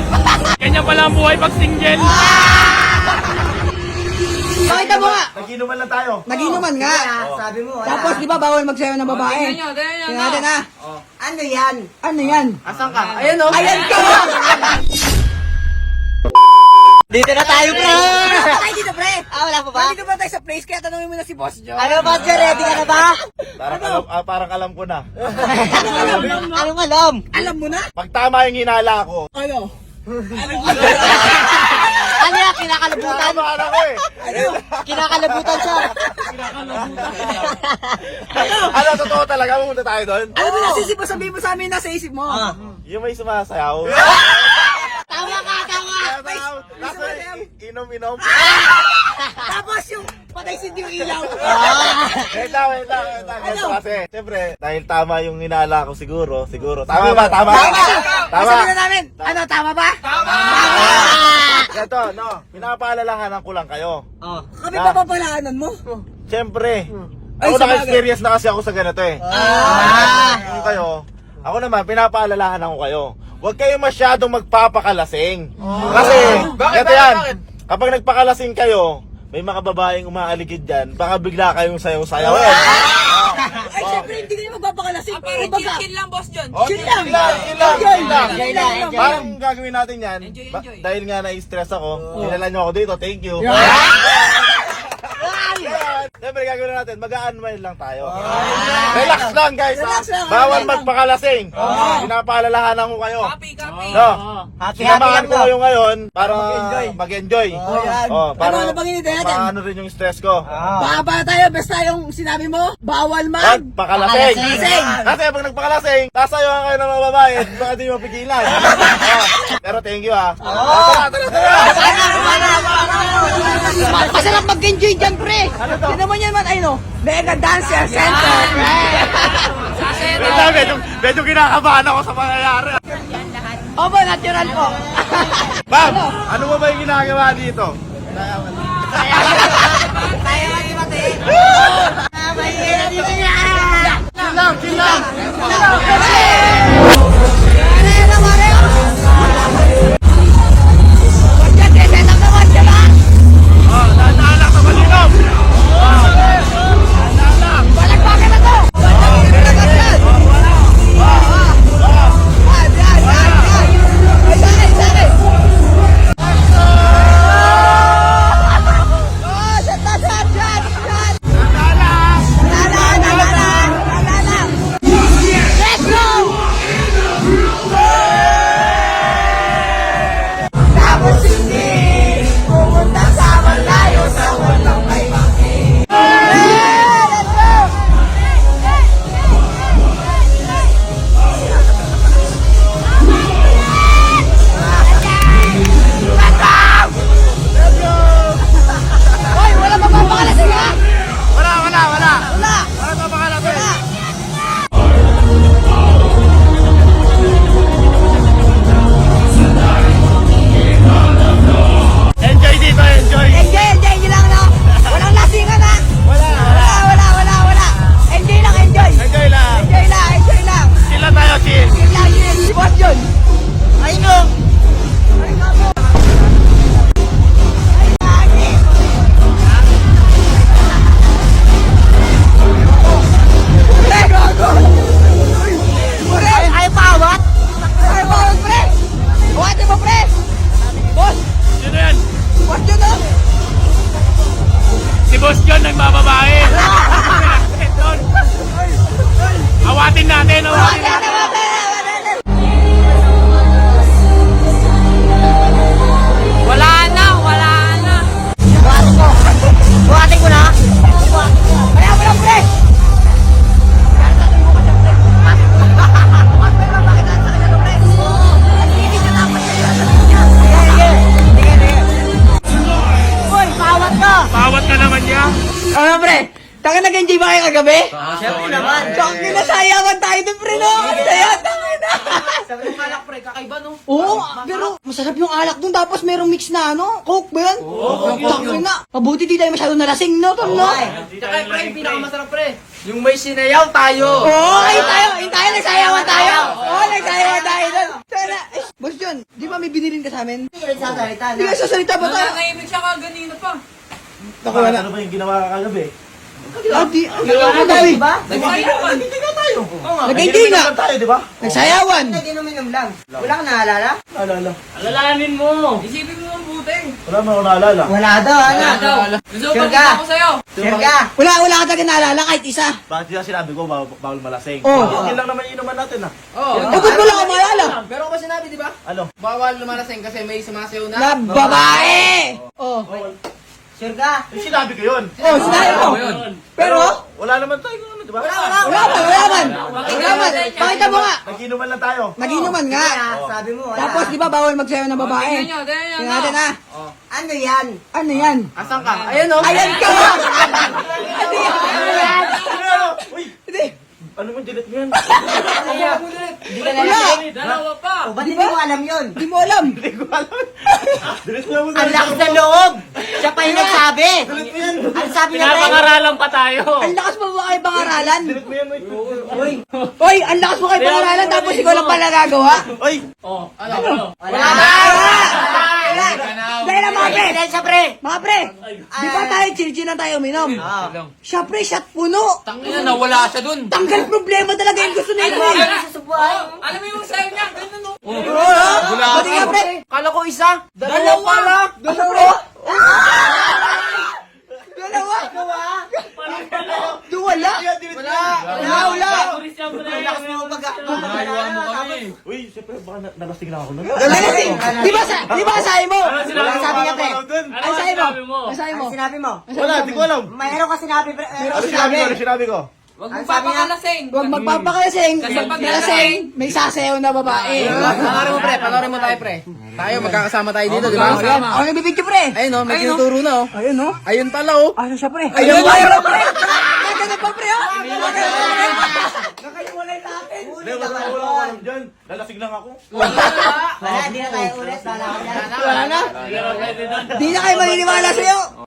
shit! Ganyan pala ang buhay pag single. Pakita mo nga. Nag-inuman lang tayo. Nag-inuman nga. Sabi mo, Tapos di ba bawal magsayaw ng babae? Tingnan natin ha. ano yan? Ano yan? Asan ka? Ayan o. Ayan ka! Dito na tayo, pre! Ay, dito pre! Wala pa ba? Dito ba tayo sa place? Kaya tanongin mo na si Boss Joe. Ano ba, Jer? Ready ka na ba? Parang alam ko na. Anong alam? Alam mo na? Pag tama yung hinala ko, Ano? Ano yan? Kinakalabutan? tama na ko eh. Kinakalabutan siya. Ano, totoo talaga? Pumunta tayo doon? Ano ba nasisip mo? Sabihin mo sa amin nasa isip mo. Yung may sumasayaw. Tama ka, tama! Kaso inom-inom. Tapos yung patay si yung ilaw. Wait lang. Ganito kasi, siyempre, dahil tama yung hinala ko siguro. Tama ba? Tama. Sabihin na namin. Ano, tama ba? Ganito, no? Pinapaalalahanan ko lang kayo. Kami pa papalaanan mo. Siyempre. Ay, Ako sabagay. naka-experience na kasi ako sa ganito eh. Kung kayo, ako naman, pinapaalalahanan ko kayo. Huwag kayo masyadong magpapakalasing. Kasi, ganito yan. Kapag nagpakalasing kayo, may mga babaeng umaaligid dyan, baka bigla kayong sayaw-sayaw. Ay, syempre, hindi ka naman magpapakalasing. Pero chill lang, Boss John. Chill lang. Enjoy lang. Parang gagawin natin yan, dahil nga na-stress ako, dinala nyo ako dito, thank you. Siyempre gagawin natin, mag-a-unwind lang tayo. Relax lang guys, Relax lang, bawal unwind lang. magpakalasing. Pinapaalalahanan ko kayo. Copy. No? Happy Sinamahan lang ko daw. kayo ngayon para mag-enjoy. yan. Para Ano bang hinintay natin? maano rin yung stress ko. Baba tayo, basta yung sinabi mo, bawal Wag mag... pakalasing. Pakalasing. Kasi pag nagpakalasing, sasayawan kayo ng mga babae, baka di mapigilan. Pero thank you ha. Tara. Masarap mag-enjoy dyan, pre. Sino mo yan man, ay no? Mega Dancer Center, pre. Medyo kinakabahan ako sa pangyayari. Opo, natural po. Ma'am, ano ba yung ginagawa dito? Tayo mati-mati. Chill lang. Dahan-dahan lang sa malinom. Enjoy dito, enjoy. Enjoy lang, no? Walang lasingan, ha? Wala. Enjoy lang, enjoy. Enjoy lang. Enjoy lang. Chill lang tayo, chill. Chill lang, si Boss John. Ay, no. Pre, gago. Pre, Ay, pawat. ay, bawal, pre. Buhatin mo, pre. Boss, Sino yan? Boss John, no? Si Boss John nagbababae. Awatin natin. Wala na. Buhatin ko na. Kaya mo lang, pre. Uy, pawat ka. Bawat ka naman niya. Ano, pre? Taka nag-enjoy ba kayo kagabi? Siyempre naman. Tangin na sayawan tayo dun, pre, no? Saya, tangin na. Sabi ng alak, pre, kakaiba, no? Oo, pero masarap yung alak dun, tapos merong mix na, ano? Coke ba yan? Oo, tangin na. Mabuti di tayo masyado nalasing, no? Tom, no? Tsaka, pre, yung pinakamasarap, pre. Yung may sinayaw tayo. Oo, ayun tayo, nagsayawan tayo. Oo, nagsayawan tayo doon. Sana, Boss John, di ba may binilin ka sa amin? Hindi nagsasalita Hindi ka sasalita ba tayo? Nakaimik siya kaganina pa. Ako, ano ba yung ginawa ka kagabi? Adi, ano ba? Diba? Nagsayawan. Hindi nga tayo. Nag-hindi nga. Naman tayo, di ba? Nagsayawan. Nag-inom-inom lang. Wala kang naalala? Naalala. Alalahanin mo. Isipin mo ang buti. Wala mo ako naalala. Wala daw, ano? Gusto ko Sure pagkita ka? ko sa'yo. Sure ka? Wala ka talaga naalala kahit isa. Bakit yung sinabi ko, bawal malasing? Oo. Yun lang naman yung inuman natin ah. Ba't mo lang ako maalala? Pero ako ba sinabi, di ba? Ano? Bawal lumalasing kasi may sumasayaw na. Na babae! Oh. Sure ka? Yung sinabi ko yun. Oh, sinabi mo. Pero, Wala naman tayo ano, di ba? wala man. Pakita mo nga. Nag-inuman lang tayo. Naginuman nga. Sabi mo, wala. Tapos, di ba, bawal magsayaw ng babae? Tingnan nyo, tingnan nyo. Tingnan natin, ah. Ano yan? Ano yan? Asan ka? Ayun o. Ayan ka! Uy! Hindi. Ano mo, delete mo yan? Hindi ka Wala. nalasing. Dalawa pa. O, ba't hindi mo alam yun? Hindi mo alam. Hindi ko alam. Delete mo yan. Ang lakas ng loob! Siya pa yung nagsabi! Delete mo yan. Ang sabi na tayo? Pinapangaralan pa tayo. Ang lakas mo ba kayo pangaralan? Delete mo yan, wait. Uy! Hoy, ang lakas mo kayo pangaralan tapos ikaw lang pala gagawa. Uy! Ano? Wala! Dahil na mga pre, Siya pre! mga pre, di ba tayo chill-chill na tayo uminom? Siya pre, shot puno. Tangina, nawala siya dun. Tanggal problema talaga yung gusto nila eh. Alam mo yung sayo niya, ganun no? Pati nga pre, Kala ko isa. dalawa pala. Dalawa. Dalawa. Wala. Wala. Ang lakas mo pag... Uy, siyempre, baka nalasing lang ako nun. Nalasing. Di ba sabi mo? Ang sabi niya pre? Ang sabi mo? Ang sabi mo? Ang sinabi mo? Wala, di ko alam. Mayroon ka sinabi pre. Ano sinabi ko? Ano sinabi ko? Huwag Ang mong sabi niya? papakalasing. Huwag magpapakalasing. Kasi pag Nalasing, may sasayaw na babae. Panoorin mo pre, panoorin mo tayo pre. Tayo, magkakasama tayo dito, di ba? Ayan, ako nagbibidyo pre. Ayun o, may tinuturo na o. Ayun no? Ayun pala o. Ano siya pre? Ayun ba? Ayun pre. Nagano pa pre oh. Nakaliwalay natin. Hindi, wala ko alam dyan. Lalasing lang ako. Wala, hindi na tayo ulit. Wala ka dyan. Wala na. Di na kayo maniniwala sa'yo.